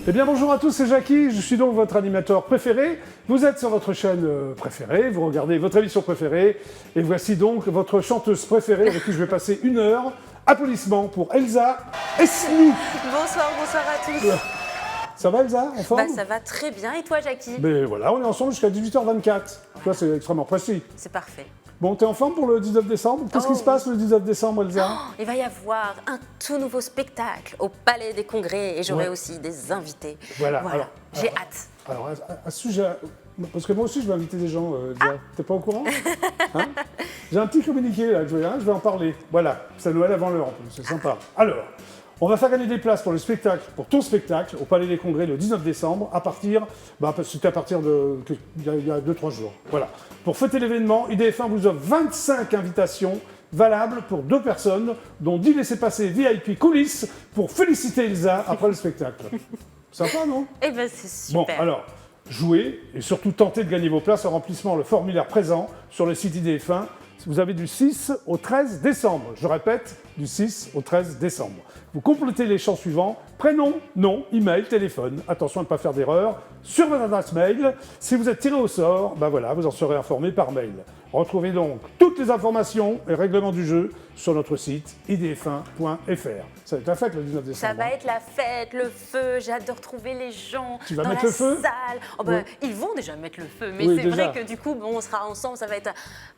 Eh bien bonjour à tous, c'est Jackie, je suis donc votre animateur préféré. Vous êtes sur votre chaîne préférée, vous regardez votre émission préférée, et voici donc votre chanteuse préférée avec qui je vais passer 1 heure. Applaudissements pour Elsa Esnou. Bonsoir à tous. Ça va Elsa, en forme? Ça va très bien, et toi Jackie? Mais voilà, on est ensemble jusqu'à 18h24. Toi, c'est extrêmement précis. C'est parfait. Bon, t'es en forme pour le 19 décembre? Qu'est-ce qui se passe le 19 décembre, Elsa? Il va y avoir un tout nouveau spectacle au Palais des Congrès et j'aurai aussi des invités. Voilà. J'ai hâte. Alors, à ce sujet, parce que moi aussi je vais inviter des gens, Elsa. T'es pas au courant? Hein? J'ai un petit communiqué là, je vais en parler. Voilà, c'est Noël avant l'heure en plus, c'est sympa. Alors, on va faire gagner des places pour le spectacle, pour ton spectacle, au Palais des Congrès le 19 décembre, à partir, c'était à partir de, il y a 2-3 jours. Voilà. Pour fêter l'événement, IDF1 vous offre 25 invitations valables pour 2 personnes, dont 10 laissez-passer VIP coulisses pour féliciter Elsa après le spectacle. Sympa, non? Eh ben c'est super. Bon, alors, jouez et surtout tentez de gagner vos places en remplissant le formulaire présent sur le site IDF1. Vous avez du 6 au 13 décembre. Je répète, du 6 au 13 décembre. Vous complétez les champs suivants: prénom, nom, email, téléphone. Attention à ne pas faire d'erreur. Sur votre adresse mail, si vous êtes tiré au sort, ben voilà, vous en serez informé par mail. Retrouvez donc toutes les informations et règlements du jeu sur notre site idf1.fr. Ça va être la fête le 19 décembre. Ça va être la fête, le feu, j'ai hâte de retrouver les gens Tu vas dans mettre la le feu salle. Oh ben, Oui. Ils vont déjà mettre le feu, mais Oui, c'est déjà. vrai que du coup, bon, on sera ensemble, ça va être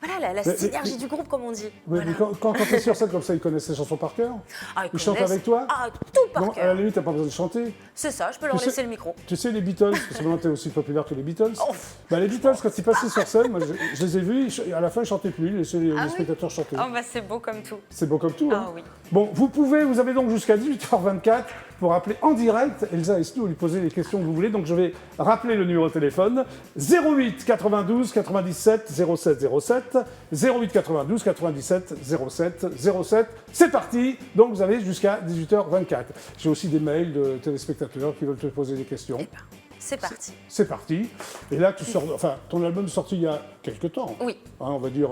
voilà, la synergie du groupe, comme on dit. Oui, Voilà. mais quand tu es sur scène comme ça, ils connaissent les chansons par cœur? Ah, Ils chantent avec toi? Ah, tout par Non, à la cœur. limite, t'as pas besoin de chanter. C'est ça, je peux leur Tu sais- laisser le micro. Tu sais, les Beatles, parce que maintenant t'es aussi populaire que les Beatles. Oh. Bah, les Beatles, quand ils passaient sur scène, moi, je les ai vus, à la fin ils chantaient plus, ils laissaient les oui spectateurs chanter. Oh bah c'est beau comme tout. C'est beau comme tout. Ah Hein. oui. Bon, vous avez donc jusqu'à 18h24 pour appeler en direct Elsa Esnou, lui poser les questions que vous voulez. Donc je vais rappeler le numéro de téléphone: 08 92 97 07 07, 08 92 97 07 07. C'est parti. Donc vous avez jusqu'à 18h24. J'ai aussi des mails de téléspectateurs qui veulent te poser des questions. Eh ben, c'est parti. C'est parti. Et là, tu sors, enfin, ton album est sorti il y a quelques temps. Oui. Hein, on va dire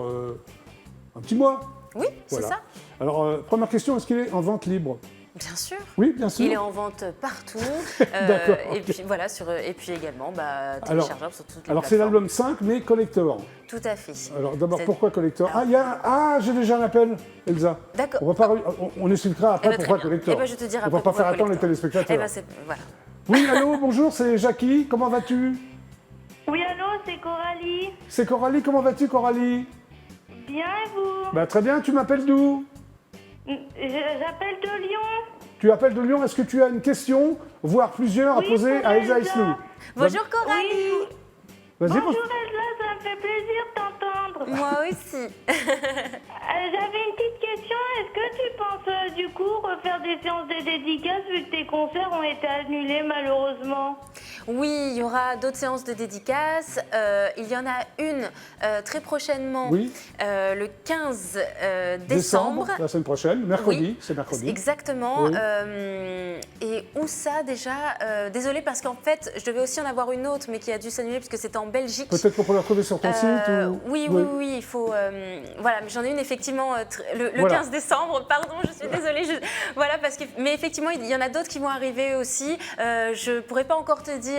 un petit mois. Oui, c'est Voilà. ça. Alors, première question, est-ce qu'il est en vente libre? Bien sûr. Oui, bien sûr. Il est en vente partout. D'accord, Et ok. puis voilà, et puis également téléchargeable sur toutes les Alors c'est plateformes. l'album 5, mais collector. Tout à fait. Alors d'abord, C'est- pourquoi collector? Alors- J'ai déjà un appel, Elsa. D'accord. On va pas, on expliquera après Eh ben, pourquoi très bien. collector. Eh ben, je te dirai On va après pas faire pourquoi attendre les collector. téléspectateurs. Eh ben, voilà. Oui, allô, bonjour, c'est Jackie, comment vas-tu? Oui, allô, c'est Coralie. C'est Coralie, comment vas-tu Coralie? Bien, et vous? Bah très bien, tu m'appelles d'où? J'appelle de Lyon. Tu appelles de Lyon, est-ce que tu as une question, voire plusieurs, à Oui, poser pour à Elsa Elsa. Esnou? Bonjour Coralie. Vas-y, Bonjour Elsa, ça me fait plaisir de t'entendre. Moi aussi. J'avais une petite question. Est-ce que tu penses du coup refaire des séances de dédicaces vu que tes concerts ont été annulés malheureusement? Oui, il y aura d'autres séances de dédicaces. Il y en a une très prochainement, Oui. le 15 décembre. la semaine prochaine, mercredi, Oui, c'est mercredi. Exactement. Oui. Et où ça déjà? Désolée parce qu'en fait, je devais aussi en avoir une autre, mais qui a dû s'annuler parce que c'était en Belgique. Peut-être qu'on peut la retrouver sur ton site ou... Oui, il faut. Voilà, mais j'en ai une effectivement le Voilà. 15 décembre. Pardon, je suis désolée. Voilà, parce que. Mais effectivement, il y en a d'autres qui vont arriver aussi. Je pourrais pas encore te dire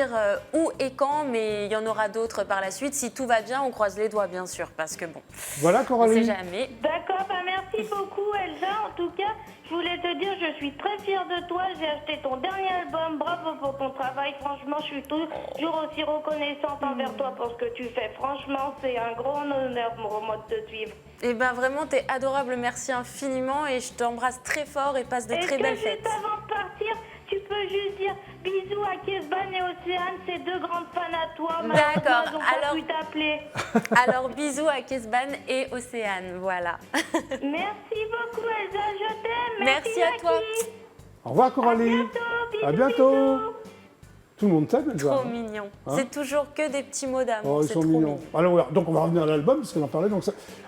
où et quand, mais il y en aura d'autres par la suite. Si tout va bien, on croise les doigts, bien sûr, parce que bon, Voilà on sait Coralie. jamais. D'accord, bah merci beaucoup Elsa. En tout cas, je voulais te dire, je suis très fière de toi. J'ai acheté ton dernier album. Bravo pour ton travail. Franchement, je suis toujours aussi reconnaissante envers toi pour ce que tu fais. Franchement, c'est un grand honneur pour moi de te suivre. Eh ben vraiment, t'es adorable. Merci infiniment et je t'embrasse très fort et passe de Est-ce très que belles juste fêtes. avant de partir, tu peux juste dire bisous à Kesban et Océane, c'est 2 grandes fans à toi. Malheureusement, D'accord, ils ont pas alors- pu t'appeler. Alors bisous à Kesban et Océane, voilà. Merci beaucoup Elsa, je t'aime. Merci à toi. Jackie. Au revoir À Coralie. bientôt, bisous, À bientôt. bisous. Tout le monde t'aime, Elsa. Trop mignon. Hein? C'est toujours que des petits mots d'amour. Oh, ils c'est sont trop mignons. mignon. Alors, donc on va revenir à l'album, parce qu'on en parlait. Donc,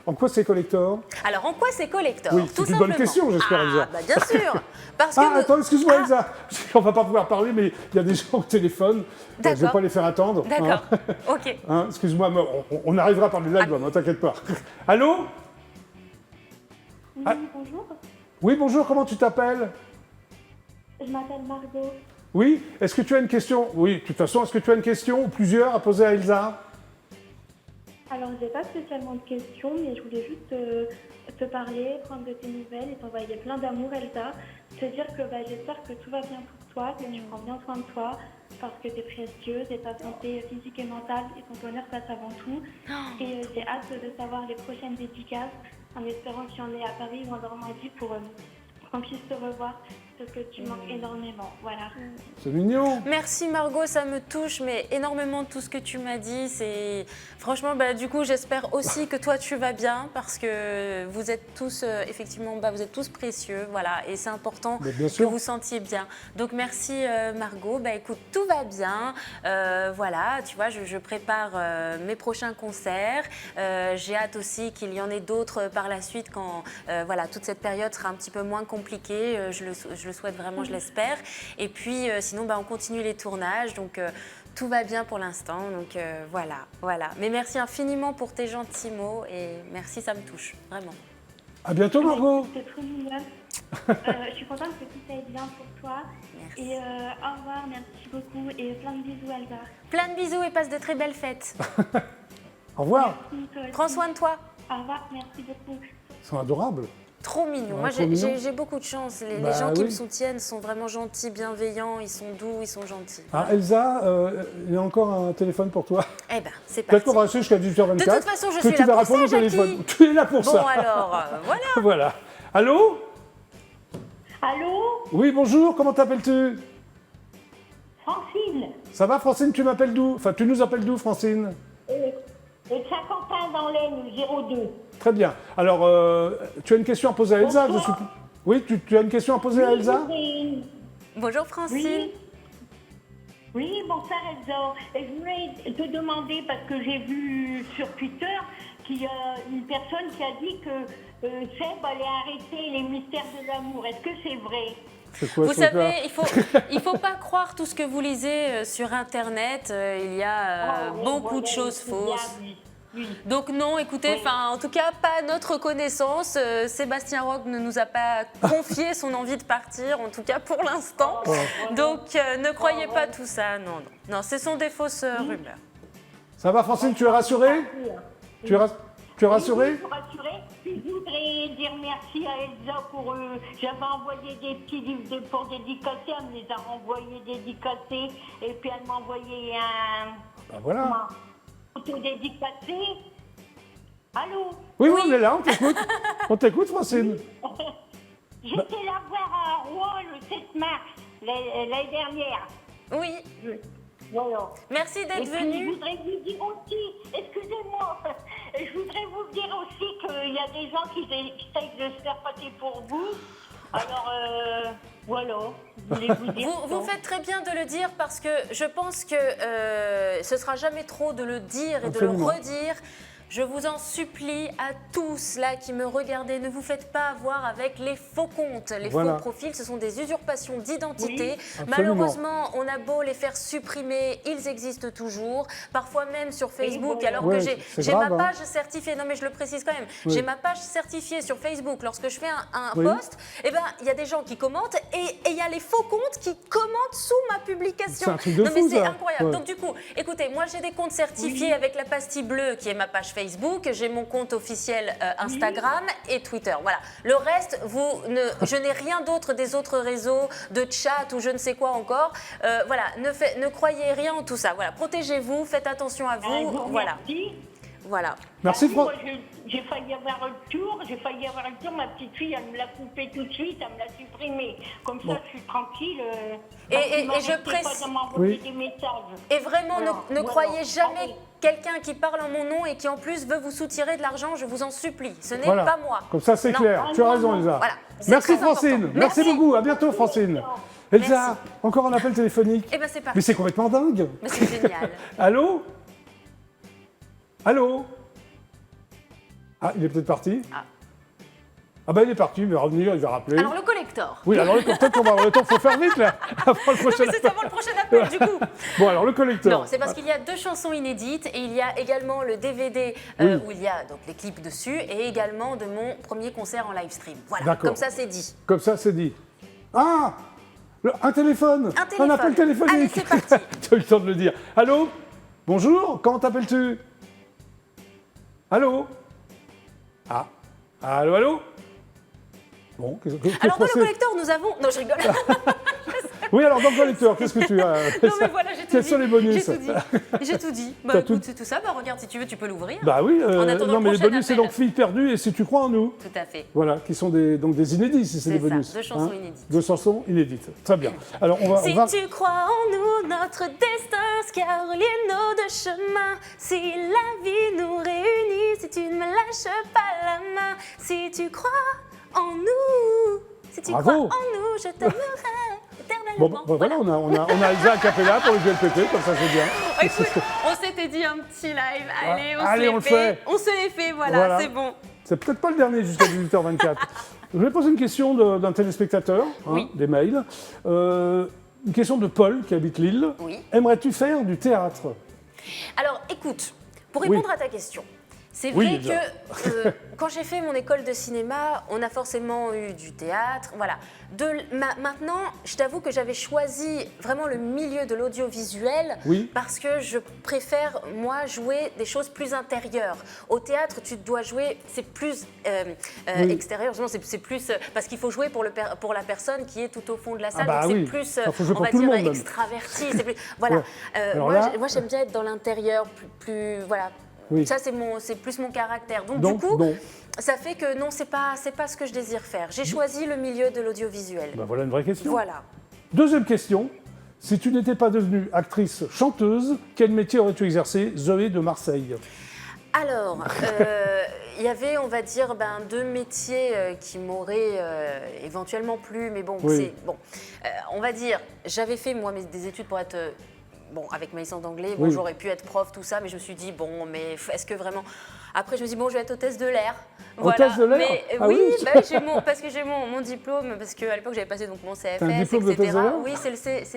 en quoi c'est collector? Alors en quoi c'est collector? Oui, Tout c'est une bonne simplement. question, j'espère, Elsa. Ah, bah bien sûr. Parce que Ah, vous- attends, excuse-moi Ah, Elsa. On va pas pouvoir parler, mais il y a des gens au téléphone. Je ne vais D'accord. pas les faire attendre. D'accord. Hein. Ok. Hein, excuse-moi, mais on arrivera à parler de l'album, ne t'inquiète pas. Allô? Oui, Ah. bonjour. Oui, bonjour, comment tu t'appelles? Je m'appelle Margot. Oui, est-ce que tu as une question? Oui, de toute façon, est-ce que tu as une question ou plusieurs à poser à Elsa? Alors, j'ai pas spécialement de questions, mais je voulais juste te parler, prendre de tes nouvelles et t'envoyer plein d'amour, Elsa. Te dire que j'espère que tout va bien pour toi, que tu prends bien soin de toi, parce que tu es précieuse et ta santé physique et mentale et ton bonheur passe avant tout. Et j'ai hâte de savoir les prochaines dédicaces, en espérant qu'il y en ait à Paris ou en Normandie pour qu'on puisse te revoir, parce que tu manques énormément. Voilà. C'est mignon. Merci Margot, ça me touche, mais énormément tout ce que tu m'as dit. C'est franchement, du coup, j'espère aussi que toi tu vas bien, parce que vous êtes tous effectivement, vous êtes tous précieux, voilà, et c'est important Mais bien que sûr. vous sentiez bien. Donc merci Margot. Écoute, tout va bien. Voilà, tu vois, je prépare mes prochains concerts. J'ai hâte aussi qu'il y en ait d'autres par la suite quand, voilà, toute cette période sera un petit peu moins compliquée. Je le souhaite vraiment, je l'espère. Et puis, sinon, on continue les tournages. Donc, tout va bien pour l'instant. Donc, voilà. Mais merci infiniment pour tes gentils mots. Et merci, ça me touche, vraiment. À bientôt, Margot. C'est trop mignon. Je suis contente que tout aille bien pour toi. Merci. Et au revoir, merci beaucoup. Et plein de bisous, Elsa. Plein de bisous et passe de très belles fêtes. Au revoir. Merci, toi aussi. Prends soin de toi. Au revoir, merci beaucoup. Ils sont adorables. Trop mignon. Ouais, Moi, trop mignon. j'ai beaucoup de chance. Les Bah gens qui oui. me soutiennent sont vraiment gentils, bienveillants. Ils sont doux, ils sont gentils. Ah, Elsa, il y a encore un téléphone pour toi. Eh ben, c'est Peut-être parti. qu'on va rester jusqu'à 18h24. De toute façon, je que suis tu là vas pour répondre ça, au téléphone. Jackie. Tu es là pour Bon, ça. alors, voilà. Voilà. Allô? Allô, Oui, bonjour, comment t'appelles-tu? Francine, Ça va, Francine, tu m'appelles d'où? Enfin, tu nous appelles d'où, Francine? de Saint-Quentin dans l'Aisne, 02. Très bien. Alors, tu as une question à poser à Elsa, je Bonsoir. suppose. Oui, tu as une question à poser à Elsa? Oui, Bonjour Francine. oui. Oui, bonsoir Elsa. Et je voulais te demander, parce que j'ai vu sur Twitter qu'il y a une personne qui a dit que Seb allait arrêter les mystères de l'amour. Est-ce que c'est vrai? C'est quoi Vous ce truc-là? savez, il faut pas croire tout ce que vous lisez sur Internet. Il y a Ah, oui, beaucoup de voilà, choses c'est bien, fausses. oui. Oui. Donc non, écoutez, Oui. en tout cas, pas à notre connaissance. Sébastien Roch ne nous a pas confié son envie de partir, en tout cas pour l'instant. Donc ne croyez pas tout ça. Non, non. Non, ce sont des fausses rumeurs. Ça va, Francine, tu es rassurée? Tu es rassurée? Oui, pour rassurer. Puis je voudrais dire merci à Elsa pour j'avais envoyé des petits livres pour dédicacer, elle me les a renvoyés dédicacés et puis elle m'a envoyé un Ben voilà. photo dédicacé. Allô? Oui, oui, on est là, on t'écoute. On t'écoute, Francine. J'étais la voir à Rouen le 7 mars l'année dernière. Oui, Voilà. merci Et d'être puis, je venu. voudrais vous dire aussi, excusez-moi, je voudrais vous dire aussi qu'il y a des gens qui essayent de se faire passer pour vous. Alors, voilà, je voulais vous dire Vous ça. faites très bien de le dire parce que je pense que ce sera jamais trop de le dire et Absolument. de le redire. Je vous en supplie à tous là qui me regardez, ne vous faites pas avoir avec les faux comptes, les Voilà. faux profils, ce sont des usurpations d'identité. absolument. Malheureusement, on a beau les faire supprimer, ils existent toujours, parfois même sur Facebook, voilà. alors Ouais, que c'est j'ai grave, ma hein. page certifiée, non mais je le précise quand même, Oui. j'ai ma page certifiée sur Facebook, lorsque je fais un Oui. post, eh ben, il y a des gens qui commentent et il y a les faux comptes qui commentent sous ma publication. C'est un truc de non mais fou, c'est ça. incroyable. Ouais. Donc du coup, écoutez, moi j'ai des comptes certifiés avec la pastille bleue qui est ma page Facebook, j'ai mon compte officiel Instagram et Twitter. Voilà. Le reste, je n'ai rien d'autre des autres réseaux de chat ou je ne sais quoi encore. Voilà, ne croyez rien en tout ça. Voilà, protégez-vous, faites attention à vous. vous Voilà, remercie. voilà. Merci, Moi, Francine. j'ai failli avoir le tour, ma petite fille, elle me l'a coupé tout de suite, elle me l'a supprimé. Comme ça, je suis tranquille. Et je je précise- pas de m'envoyer Oui. des messages. Et vraiment, Voilà, ne voilà. croyez jamais Allez. quelqu'un qui parle en mon nom et qui en plus veut vous soutirer de l'argent, je vous en supplie. Ce n'est Voilà. pas moi. Comme ça, c'est Non. clair. Tu as raison, Elsa. Voilà. C'est Merci, très Francine. important. Merci beaucoup. À bientôt, Francine. Elsa, Merci. encore un appel téléphonique. Eh bien, c'est parti. Mais c'est complètement dingue. Mais c'est génial. Allô? Allô? Ah, il est peut-être parti. Ah ben il est parti, il va revenir, il va rappeler. Alors, le collector. Oui, alors peut-être qu'on va avoir le temps, il faut faire vite là, avant le Non, prochain mais c'est avant le prochain appel, du coup. Bon, alors le collecteur. Non, c'est parce qu'il y a 2 chansons inédites et il y a également le DVD Oui. où il y a donc les clips dessus et également de mon premier concert en live stream. Voilà, D'accord. comme ça c'est dit. Comme ça, c'est dit. Ah! Un téléphone. Un téléphone. Un appel téléphonique. Allez, c'est parti. Tu as eu le temps de le dire. Allô? Bonjour, comment t'appelles-tu? Allô? Ah. Allô, allô? Bon, qu'est-ce que Alors, dans le collecteur, nous avons... Non, je rigole. Oui, alors dans le collecteur, qu'est-ce que tu as? Non, mais voilà, j'ai tout dit. Quels sont les bonus? J'ai tout dit. Bah, T'as écoute, tout- c'est tout ça. Bah, regarde, si tu veux, tu peux l'ouvrir. Bah oui, En attendant non le mais les prochain bonus c'est appel. donc Filles perdues et Si tu crois en nous. Tout à fait. Voilà, qui sont donc des inédits si c'est C'est des ça, bonus. 2 chansons inédites. 2 chansons inédites. Très bien. Alors on Si va... tu crois en nous, notre destin, ce qui a relié nos deux chemins. Si la vie nous réunit, si tu ne me lâches pas la main. Si tu crois en nous, si tu Bravo. crois en nous, je t'aimerai Bon, éternellement. bah, voilà, on a Elsa a cappella pour le GLPP, comme ça c'est bien. Oh, écoute, on s'était dit un petit live. Allez, on le on se fait. les fait. On se les fait, voilà, Voilà. c'est bon. C'est peut-être pas le dernier jusqu'à 18h24. Je vais poser une question d'un téléspectateur, Oui. des mails. Une question de Paul qui habite Lille. Oui. Aimerais-tu faire du théâtre? Alors, écoute, pour Oui. répondre à ta question, c'est Oui, vrai déjà. que quand j'ai fait mon école de cinéma, on a forcément eu du théâtre, voilà. Maintenant, je t'avoue que j'avais choisi vraiment le milieu de l'audiovisuel Oui. parce que je préfère, moi, jouer des choses plus intérieures. Au théâtre, tu dois jouer, c'est plus Oui. extérieur, justement, c'est plus... parce qu'il faut jouer pour la personne qui est tout au fond de la salle, bah donc c'est oui. plus, Enfin, faut jouer on pour va tout le dire, monde, même. extraverti. C'est plus, voilà. Ouais. Alors Moi, là- moi, j'aime bien être dans l'intérieur, plus voilà. Oui. Ça, c'est plus mon caractère. Donc, Donc, du coup, non. ça fait que non, c'est pas ce que je désire faire. J'ai choisi le milieu de l'audiovisuel. Bah, voilà une vraie question. Voilà. Deuxième question. Si tu n'étais pas devenue actrice chanteuse, quel métier aurais-tu exercé? Zoé de Marseille. Alors, il y avait, on va dire, 2 métiers qui m'auraient éventuellement plu, mais bon, Oui. c'est bon. On va dire, j'avais fait moi des études pour être bon, avec ma licence d'anglais, bon, Oui. j'aurais pu être prof, tout ça, mais je me suis dit, bon, mais est-ce que vraiment... Après, je me suis dit, bon, je vais être hôtesse de l'air. Hôtesse de l'air? Mais, Ah oui, oui. parce que j'ai mon diplôme, parce qu'à l'époque, j'avais passé donc mon CFS, T'as un diplôme d'hôtesse de l'air? Oui, c'est le CFS,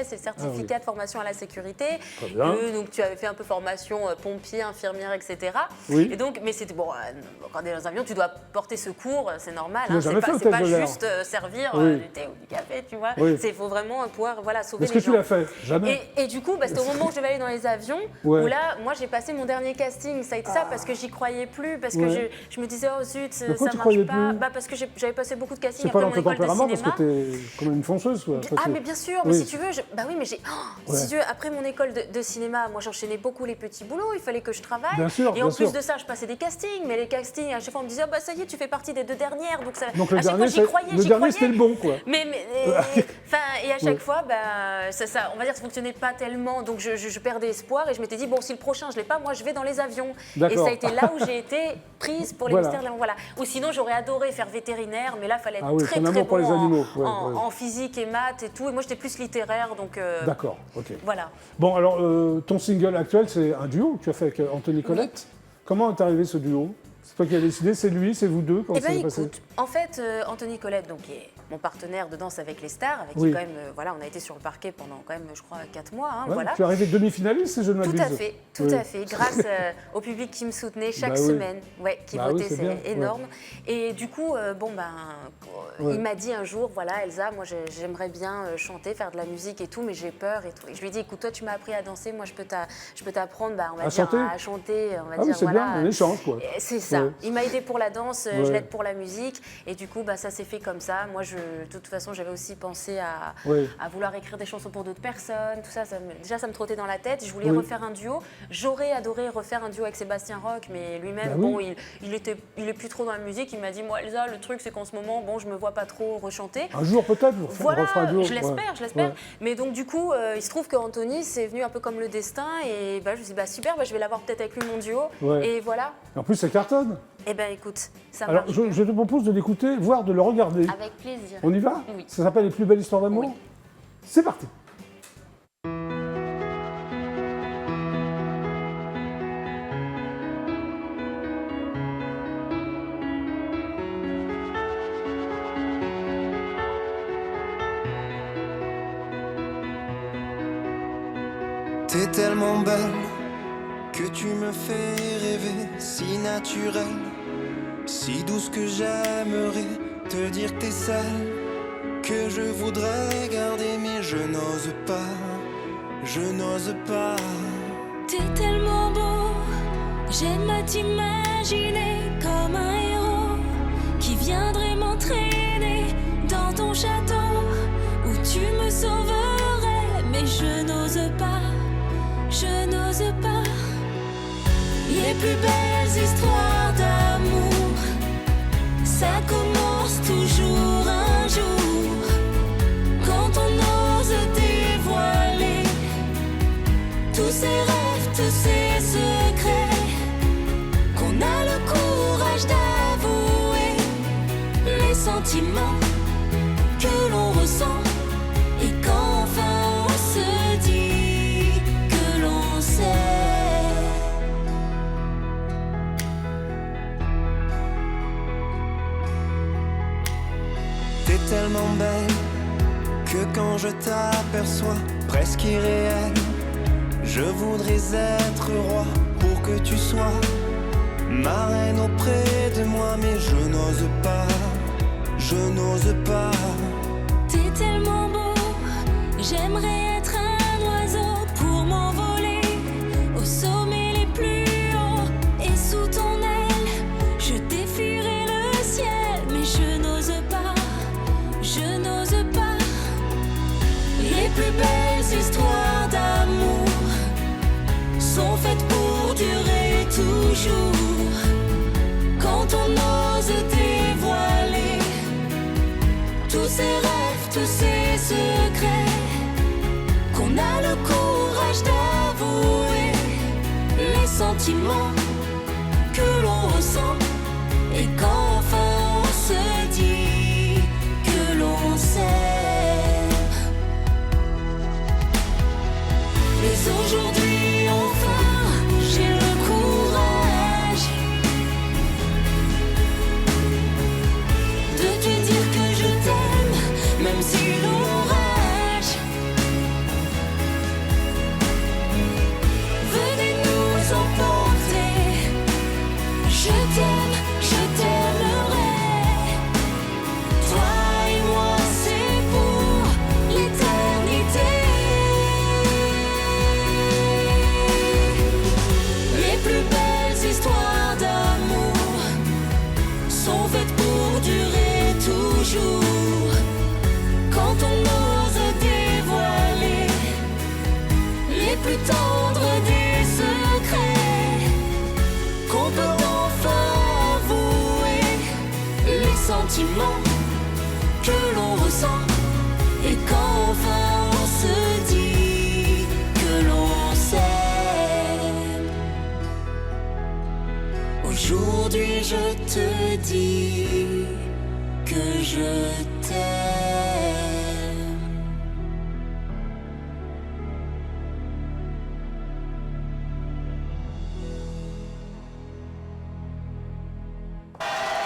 c'est le certificat de formation à la sécurité. Très bien. Donc, tu avais fait un peu formation pompier, infirmière, etc. Oui. Et donc, mais c'était bon, quand tu es dans un avion, tu dois porter secours, c'est normal. Tu n'as jamais fait c'est hôtesse pas de l'air? juste servir Oui. du thé ou du café, tu vois. Oui. Il faut vraiment pouvoir sauver Est-ce les que gens. tu l'as fait? Jamais. Et du coup, c'était au moment où je devais aller dans les avions, Ouais. où là, moi, j'ai passé mon dernier casting. Ça a été ça parce que j'y croyais plus, parce que Ouais. je me disais, oh zut, Pourquoi ça tu marche croyais pas. plus Parce que j'avais passé beaucoup de castings C'est pas après dans mon ton école de tempérament parce cinéma. que t'es comme une fonceuse, quoi. Toi, Ah, c'est- mais bien sûr, mais Oui. si tu veux, bah oui, mais j'ai. Ouais. Si tu veux, après mon école de cinéma, moi j'enchaînais beaucoup les petits boulots, il fallait que je travaille. Bien sûr, et en bien plus sûr. de ça, je passais des castings, mais les castings, à chaque fois, on me disait, oh, bah ça y est, tu fais partie des 2 dernières. Donc, ça, Donc à le chaque dernier, fois, j'y croyais, le j'y dernier croyais. c'était le bon, quoi. Et à chaque Oui. fois, ça, on va dire, ça fonctionnait pas tellement. Donc je perdais espoir et je m'étais dit, bon, si le prochain je l'ai pas, moi je vais dans les avions. Et D'accord. ça a été là où j'ai été prise pour les Voilà. mystères de l'amour. Voilà. Ou sinon, j'aurais adoré faire vétérinaire, mais là, il fallait être Ah oui, très ton très amour pour bon les animaux. Ouais, en, ouais. en physique et maths et tout. Et moi, j'étais plus littéraire, donc D'accord, ok. voilà. Bon, alors, ton single actuel, c'est un duo que tu as fait avec Anthony Colette. Comment est arrivé ce duo? C'est toi qui as décidé, c'est lui, c'est vous deux? Comment Eh ça bien, s'est passé? écoute, en fait, Anthony Colette, donc, qui est mon partenaire de Danse avec les stars, avec Oui. qui, quand même, voilà, on a été sur le parquet pendant, quand même, je crois, 4 mois. Hein, Ouais, voilà. Tu es arrivé demi-finaliste, si je ne Tout m'abuse. à fait, tout Oui. à fait. Grâce au public qui me soutenait chaque Bah oui. semaine, ouais, qui Bah oui, votait, c'est bien, c'est énorme. Et du coup, Ouais. il m'a dit un jour, voilà, Elsa, moi j'aimerais bien chanter, faire de la musique et tout, mais j'ai peur et tout. Et je lui ai dit, écoute, toi tu m'as appris à danser, moi je peux t'apprendre, on va À dire, chanter à chanter, on va Ah oui, dire, c'est voilà. bien, on échange, quoi. Et c'est ça. Ouais. Il m'a aidé pour la danse, Ouais. je l'aide pour la musique, et du coup, ça s'est fait comme ça. Moi, de toute façon, j'avais aussi pensé Oui. à vouloir écrire des chansons pour d'autres personnes, tout ça, déjà ça me trottait dans la tête. Je voulais Oui. refaire un duo. J'aurais adoré refaire un duo avec Sébastien Roch, mais lui-même, Bah oui. bon, il est plus trop dans la musique. Il m'a dit, moi Elsa, le truc c'est qu'en ce moment, bon, je me vois pas trop rechanter. Un jour peut-être, on Voilà, refera un duo. je l'espère, Ouais. je l'espère. Ouais. Mais donc du coup, il se trouve qu'Anthony, c'est venu un peu comme le destin, et je me suis dit, super, je vais l'avoir peut-être avec lui mon duo. Ouais. Et voilà. En plus, ça cartonne. Eh ben écoute, ça Alors, marche. je te propose de l'écouter, voire de le regarder. Avec plaisir. On y va? Oui. Ça s'appelle Les plus belles histoires d'amour? Oui. C'est parti. T'es tellement belle que tu me fais rêver, si naturelle, si douce que j'aimerais te dire que t'es celle que je voudrais garder, mais je n'ose pas, je n'ose pas. T'es tellement beau, j'aime à t'imaginer comme un héros qui viendrait m'entraîner dans ton château où tu me sauverais, mais je n'ose pas, je n'ose pas. Les plus belles histoires d'amour, ça commence toujours un jour, quand on ose dévoiler tous ces rêves, tous ces secrets, qu'on a le courage d'avouer les sentiments que l'on ressent, et qu'enfin on se dit que l'on sait. T'es tellement belle que quand je t'aperçois, presque irréel, je voudrais être roi pour que tu sois ma reine auprès de moi, mais je n'ose pas, je n'ose pas. T'es tellement beau, j'aimerais être un oiseau pour m'envoler au sommet les plus hauts, et sous ton aile, je défierai le ciel, mais je n'ose pas, je n'ose pas. Les plus belles histoires d'amour sont faites pour durer toujours, quand on ose dévoiler tous ces rêves, tous ces secrets, qu'on a le courage d'avouer les sentiments que l'on ressent, et qu'enfin on se dit que l'on s'aime. Mais aujourd'hui enfin j'ai le courage de te dire que je t'aime, même si l'orage venait nous emporter. Je t'aime, je t'aimerai. Toi et moi c'est pour l'éternité. Les plus belles histoires d'amour sont faites pour durer toujours, quand on ose dévoiler les plus tendres des secrets, qu'on peut enfin avouer les sentiments que l'on ressent, et qu'enfin on se dit que l'on s'aime. Aujourd'hui je te dis que je t'aime.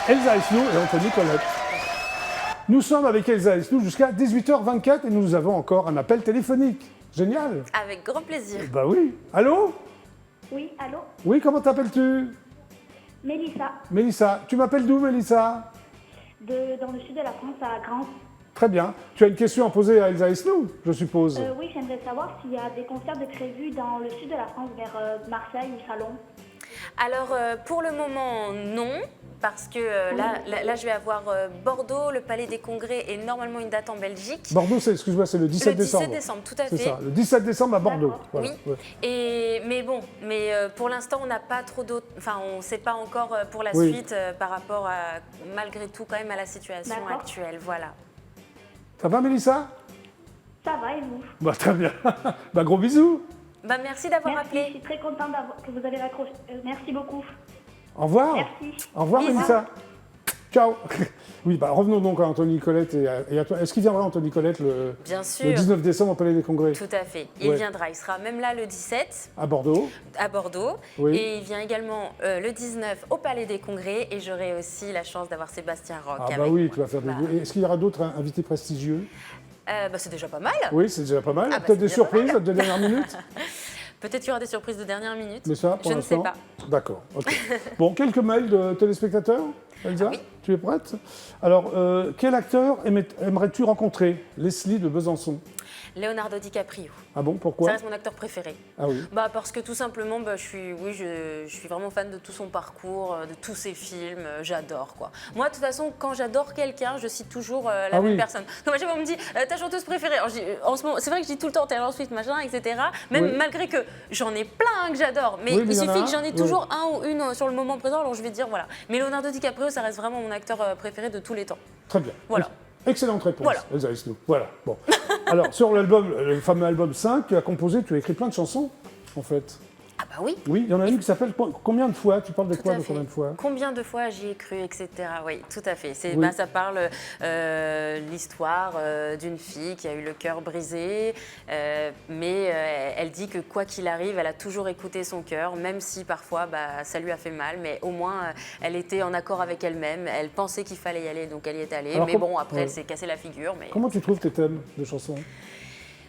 Elsa Esnou et Anthony Colette. Nous sommes avec Elsa Esnou jusqu'à 18h24 et nous avons encore un appel téléphonique. Génial. Avec grand plaisir. Bah oui. Allô? Oui, allô? Oui, comment t'appelles-tu? Mélissa, Mélissa. Tu m'appelles d'où, Mélissa? dans le sud de la France, à Grande. Très bien. Tu as une question à poser à Elsa Esnou, je suppose. Oui, j'aimerais savoir s'il y a des concerts de prévus dans le sud de la France, vers Marseille ou Salon. Alors, pour le moment, non. Parce que là, je vais avoir Bordeaux, le Palais des Congrès et normalement une date en Belgique. Bordeaux, excuse-moi, c'est le 17 décembre. Le 17 décembre, tout à fait. C'est ça, le 17 décembre à Bordeaux. D'accord. Voilà, Oui. ouais. Mais pour l'instant, on n'a pas trop d'autres. Enfin, on ne sait pas encore pour la Oui. suite par rapport à, malgré tout, quand même à la situation D'accord. actuelle. Voilà. Ça va, Mélissa? Ça va et vous? Bah, très bien. Bah, gros bisous. Bah, merci d'avoir Merci, je appelé. suis très contente que vous avez raccroché. Merci beaucoup. Au revoir. Merci. Au revoir, Bisous. Mélissa. Ciao. Oui, bah, revenons donc à Anthony Colette et à toi. Est-ce qu'il viendra, Anthony Colette, Bien sûr. le 19 décembre au Palais des Congrès? Tout à fait. Il Ouais. viendra. Il sera même là le 17 À Bordeaux. à Bordeaux. Oui. Et il vient également le 19 au Palais des Congrès. Et j'aurai aussi la chance d'avoir Sébastien Roch Ah avec bah oui, moi. tu vas faire des... Voilà. Et est-ce qu'il y aura d'autres invités prestigieux? C'est déjà pas mal. Oui, c'est déjà pas mal. Ah bah, Peut-être c'est des déjà pas surprises de dernière minute? Peut-être qu'il y aura des surprises de dernière minute. Mais ça, pour je ne sais l'instant, pas. D'accord, ok. Bon, quelques mails de téléspectateurs, Elsa, oui. tu es prête? Alors, quel acteur aimerais-tu rencontrer? Leslie de Besançon. Leonardo DiCaprio. Ah bon, pourquoi? Ça reste mon acteur préféré. Ah oui. Parce que tout simplement, je suis vraiment fan de tout son parcours, de tous ses films. J'adore quoi. Moi, de toute façon, quand j'adore quelqu'un, je cite toujours la même personne. Comme à chaque fois, on me dit ta chanteuse préférée. Alors, en ce moment, c'est vrai que je dis tout le temps Taylor Swift, machin, etc. Même malgré que j'en ai plein que j'adore, mais il suffit que j'en ai toujours un ou une sur le moment présent. Alors, je vais dire voilà. Mais Leonardo DiCaprio, ça reste vraiment mon acteur préféré de tous les temps. Très bien. Voilà. Excellente réponse, Voilà. Elsa Esnou. Voilà, bon. Alors, sur l'album, le fameux album 5, tu as écrit plein de chansons, en fait. Ah bah oui. Oui, il y en a une qui s'appelle Combien de fois? Tu parles de Tout quoi, à de fait. combien de fois? Combien de fois j'y ai cru, etc. Oui, tout à fait. Oui. Ça parle l'histoire d'une fille qui a eu le cœur brisé, mais elle dit que quoi qu'il arrive, elle a toujours écouté son cœur, même si parfois ça lui a fait mal, mais au moins elle était en accord avec elle-même. Elle pensait qu'il fallait y aller, donc elle y est allée. Alors, mais bon, après, elle s'est cassé la figure. Mais... Comment tu trouves tes thèmes de chansons?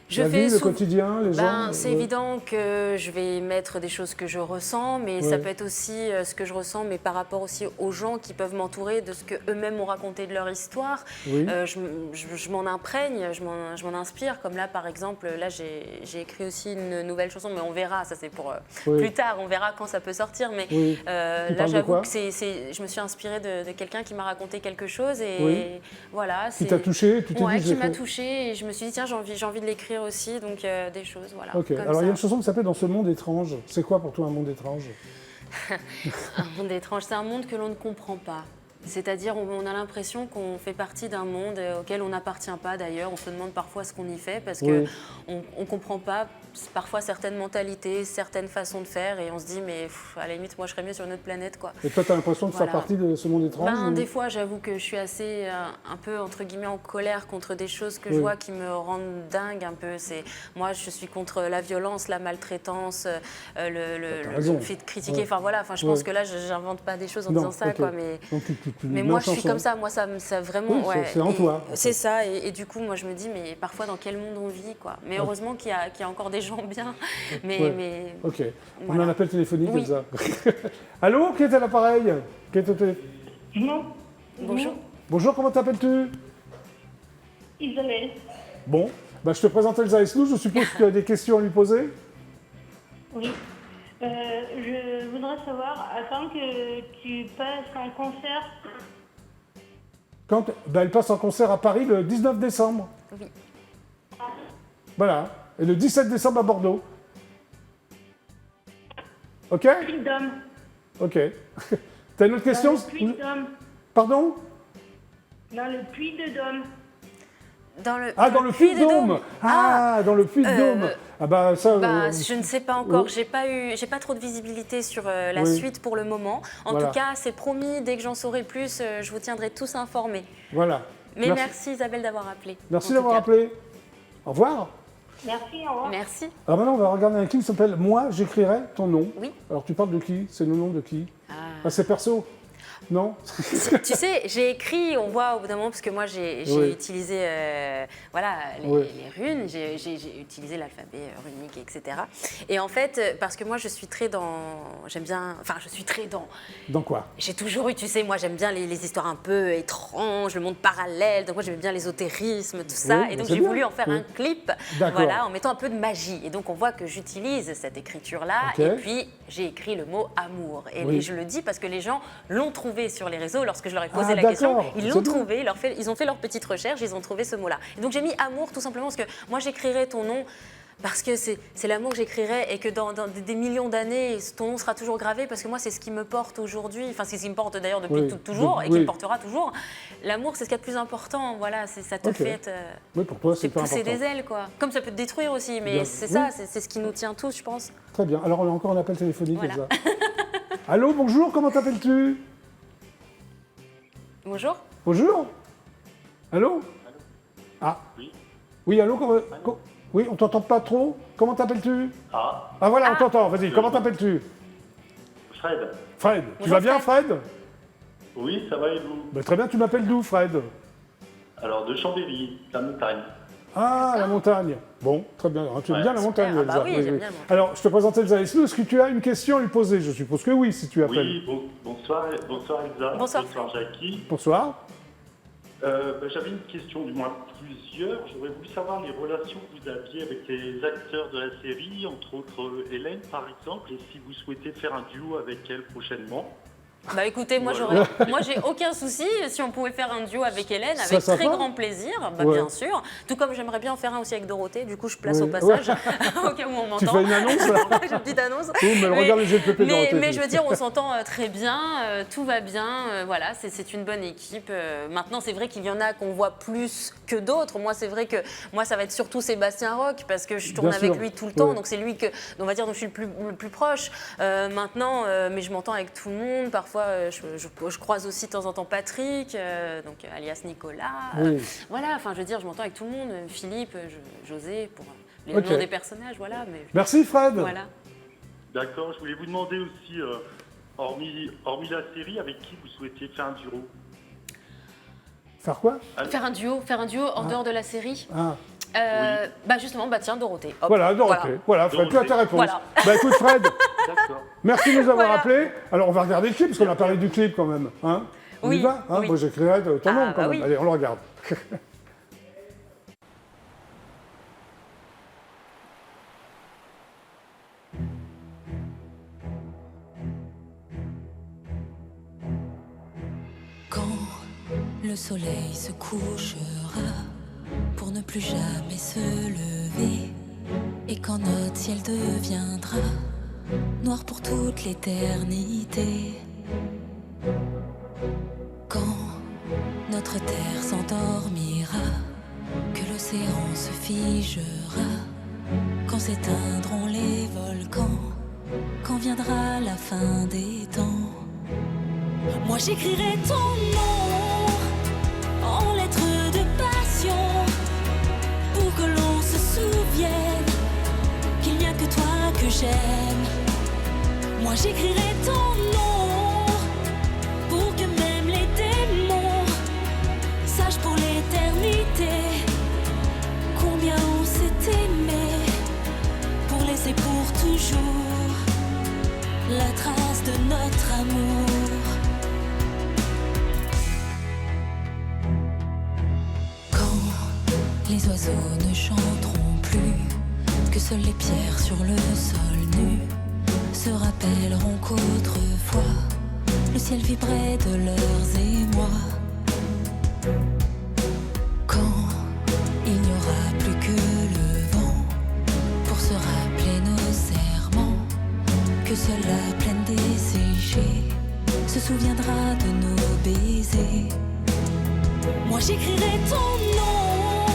Je La fais vie, le quotidien, les gens? C'est évident que je vais mettre des choses que je ressens, mais ça peut être aussi ce que je ressens, mais par rapport aussi aux gens qui peuvent m'entourer, de ce qu'eux-mêmes m'ont raconté de leur histoire. Oui. Je m'en imprègne, je m'en inspire. Comme là, par exemple, là j'ai écrit aussi une nouvelle chanson, mais on verra, ça c'est pour plus tard, on verra quand ça peut sortir. Mais là, j'avoue que je me suis inspirée de quelqu'un qui m'a raconté quelque chose et voilà. Qui t'a touché? Tu t'es dit, qui m'a touché et je me suis dit tiens, j'ai envie de l'écrire aussi, donc des choses, voilà. Ok, alors il y a une chanson qui s'appelle Dans ce monde étrange. C'est quoi pour toi un monde étrange? Un monde étrange, c'est un monde que l'on ne comprend pas. C'est-à-dire, on a l'impression qu'on fait partie d'un monde auquel on n'appartient pas d'ailleurs. On se demande parfois ce qu'on y fait parce qu'on ne comprend pas parfois certaines mentalités, certaines façons de faire et on se dit, mais à la limite, moi je serais mieux sur une autre planète, quoi. Et toi, tu as l'impression de faire partie de ce monde étrange? Des fois, j'avoue que je suis assez, un peu, entre guillemets, en colère contre des choses que je vois qui me rendent dingue un peu. Moi, je suis contre la violence, la maltraitance, le fait de critiquer. Enfin, voilà, je pense que là, j'invente pas des choses en disant ça, quoi. Mais, mais moi, je suis comme ça. Moi, ça vraiment... c'est en toi. C'est ça. Et du coup, moi, je me dis, mais parfois, dans quel monde on vit, quoi. Mais heureusement qu'il y a encore des gens bien. Mais ok. On voilà. a un appel téléphonique, Elsa. Allô, qui est à l'appareil? Qui est au téléphone? Non. bonjour. Bonjour, comment t'appelles-tu? Isabelle. Bon, je te présente Elsa Esnou. Je suppose que tu as des questions à lui poser? Oui. Je voudrais savoir, afin que tu passes en concert. Quand elle passe en concert à Paris le 19 décembre. Oui. Voilà. Et le 17 décembre à Bordeaux. Ok? Puy-de-Dôme. Ok. T'as une autre question? Dans le Puy-de-Dôme. Pardon? Dans le Puy-de-Dôme. Dans le Puy-de-Dôme. Dans le Puy-de-Dôme. Je ne sais pas encore. J'ai pas trop de visibilité sur la suite pour le moment. En tout cas, c'est promis. Dès que j'en saurai plus, je vous tiendrai tous informés. Voilà. Mais merci Isabelle d'avoir appelé. Merci d'avoir appelé. Au revoir. Merci, au revoir. Merci. Alors maintenant, on va regarder un clip qui s'appelle Moi, j'écrirai ton nom. Oui. Alors tu parles de qui? C'est le nom de qui? C'est perso? Non? Tu sais, j'ai écrit, on voit au bout d'un moment, parce que moi j'ai utilisé les runes, j'ai utilisé l'alphabet runique, etc. Et en fait, parce que moi je suis très dans... Dans quoi? J'ai toujours eu, tu sais, moi j'aime bien les histoires un peu étranges, le monde parallèle, donc moi j'aime bien l'ésotérisme, tout ça. Et donc j'ai voulu en faire un clip, en mettant un peu de magie. Et donc on voit que j'utilise cette écriture-là, et puis j'ai écrit le mot amour. Et je le dis parce que les gens l'ont trouvé sur les réseaux, lorsque je leur ai posé la question, ils l'ont trouvé, ils ont fait leur petite recherche, ils ont trouvé ce mot-là. Et donc j'ai mis amour tout simplement parce que moi j'écrirai ton nom parce que c'est l'amour que j'écrirai et que dans des millions d'années, ton nom sera toujours gravé parce que moi c'est ce qui me porte aujourd'hui, enfin c'est ce qui me porte d'ailleurs depuis toujours et qui me portera toujours. L'amour c'est ce qu'il y a de plus important, voilà, ça te fait pour toi, c'est pousser des ailes, quoi. Comme ça peut te détruire aussi, mais c'est ça, c'est ce qui nous tient tous, je pense. Très bien, alors on a encore un appel téléphonique, voilà. Elsa. Allô, bonjour, comment t'appelles-tu? Bonjour. Bonjour. Allô? Ah. Oui, allô, oui, on t'entend pas trop. Comment t'appelles-tu? Voilà, on t'entend. Vas-y, comment t'appelles-tu? Fred. Fred. Tu Bonjour, vas bien, Fred? Oui, ça va et vous? Très bien, tu m'appelles d'où, Fred? Alors, de Chambéry, la montagne. Ah, la montagne. Bon, très bien. Tu aimes bien la montagne, Ah bah Elsa. oui, j'aime bien la montagne. Alors, je te présente Elsa Esnou. Est-ce que tu as une question à lui poser? Je suppose que oui, si tu appelles. Oui, bonsoir Elsa, Bonsoir. Jackie. Bonsoir. J'avais une question, du moins plusieurs. J'aurais voulu savoir les relations que vous aviez avec les acteurs de la série, entre autres Hélène par exemple, et si vous souhaitez faire un duo avec elle prochainement. Bah écoutez, moi Voilà. j'ai aucun souci. Si on pouvait faire un duo avec Hélène, Ça avec très sympa. grand plaisir, bah, Ouais. bien sûr. Tout comme j'aimerais bien en faire un aussi avec Dorothée. Du coup, je place Ouais. au passage, au cas où on Tu m'entend. fais une annonce là? J'ai une petite annonce. Oui, mais regarde les yeux de Pépé Dorothée. Mais je veux dire, on s'entend très bien, tout va bien. Voilà, c'est une bonne équipe. Maintenant, c'est vrai qu'il y en a qu'on voit plus que d'autres. Moi, c'est vrai que moi, ça va être surtout Sébastien Roch parce que je tourne Bien avec sûr. lui tout le temps. Ouais. Donc c'est lui que, on va dire, dont je suis le plus proche. Maintenant, mais je m'entends avec tout le monde. Parfois, je croise aussi de temps en temps Patrick, donc alias Nicolas. Oui. Voilà, enfin, je veux dire, je m'entends avec tout le monde. Même Philippe, José, pour les Ok. noms des personnages, voilà. Mais Merci Fred. voilà. D'accord, je voulais vous demander aussi, hormis la série, avec qui vous souhaitiez faire un duo. Faire quoi? Faire un duo en dehors de la série. Ah. Bah justement, bah tiens, Dorothée. Hop, Voilà, Dorothée. Voilà, Fred, tu as ta réponse. Voilà. Bah écoute Fred, D'accord. merci de nous avoir Voilà. appelés. Alors on va regarder le clip, parce qu'on a parlé du clip quand même. Hein, on Oui, y va hein. oui. Moi j'écrirai ton Ah, nom bah quand même. oui. Allez, on le regarde. Quand le soleil se couchera pour ne plus jamais se lever, et quand notre ciel deviendra noir pour toute l'éternité, quand notre terre s'endormira, que l'océan se figera, quand s'éteindront les volcans, quand viendra la fin des temps, moi j'écrirai ton nom en lettres de passion pour que l'on se souvienne qu'il n'y a que toi que j'aime. Moi j'écrirai ton nom pour que même les démons sachent pour l'éternité combien on s'est aimé, pour laisser pour toujours la trace de notre amour. Les oiseaux ne chanteront plus, que seules les pierres sur le sol nu se rappelleront qu'autrefois le ciel vibrait de leurs émois. Quand il n'y aura plus que le vent pour se rappeler nos serments, que seule la plaine desséchée se souviendra de nos baisers. Moi j'écrirai ton nom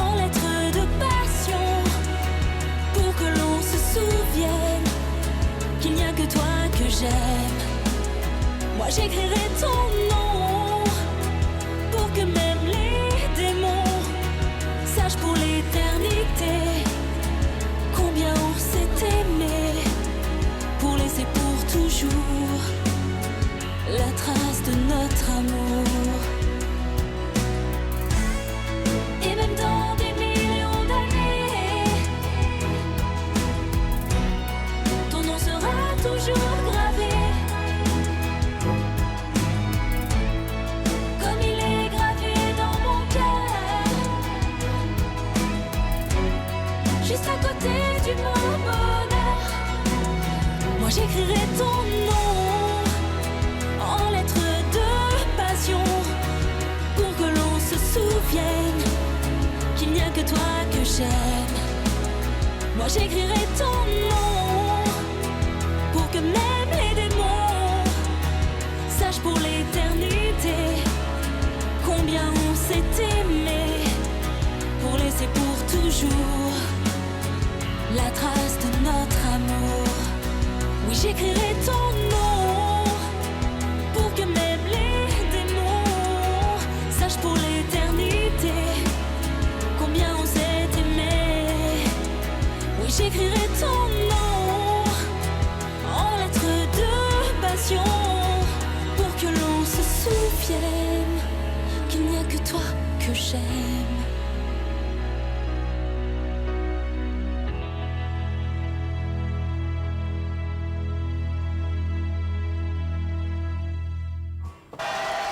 en lettres de passion pour que l'on se souvienne qu'il n'y a que toi que j'aime. Moi j'écrirai ton nom pour que même les démons sachent pour l'éternité combien on s'est aimé, pour laisser pour toujours la trace de notre amour. Et même dans des millions d'années, ton nom sera toujours gravé, comme il est gravé dans mon cœur, juste à côté du mot bonheur. Moi j'écrirai ton nom en lettres de passion pour que l'on se souvienne qu'il n'y a que toi que j'aime. Moi j'écrirai ton nom pour que même les démons sachent pour l'éternité combien on s'est aimé, pour laisser pour toujours la trace de notre amour. Oui, j'écrirai ton nom pour que même les démons sachent pour l'éternité combien on s'est aimé. Oui, j'écrirai ton nom en lettres de passion pour que l'on se souvienne qu'il n'y a que toi que j'aime.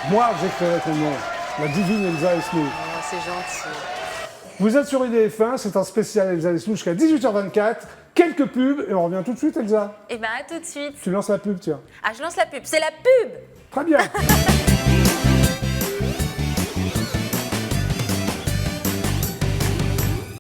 Moi, j'écrirai ton nom. La divine Elsa Esnou. Oh, c'est gentil. Vous êtes sur IDF1, c'est un spécial Elsa Esnou jusqu'à 18h24. Quelques pubs et on revient tout de suite, Elsa. Eh ben, à tout de suite. Tu lances la pub, tiens. Ah, je lance la pub. C'est la pub. Très bien.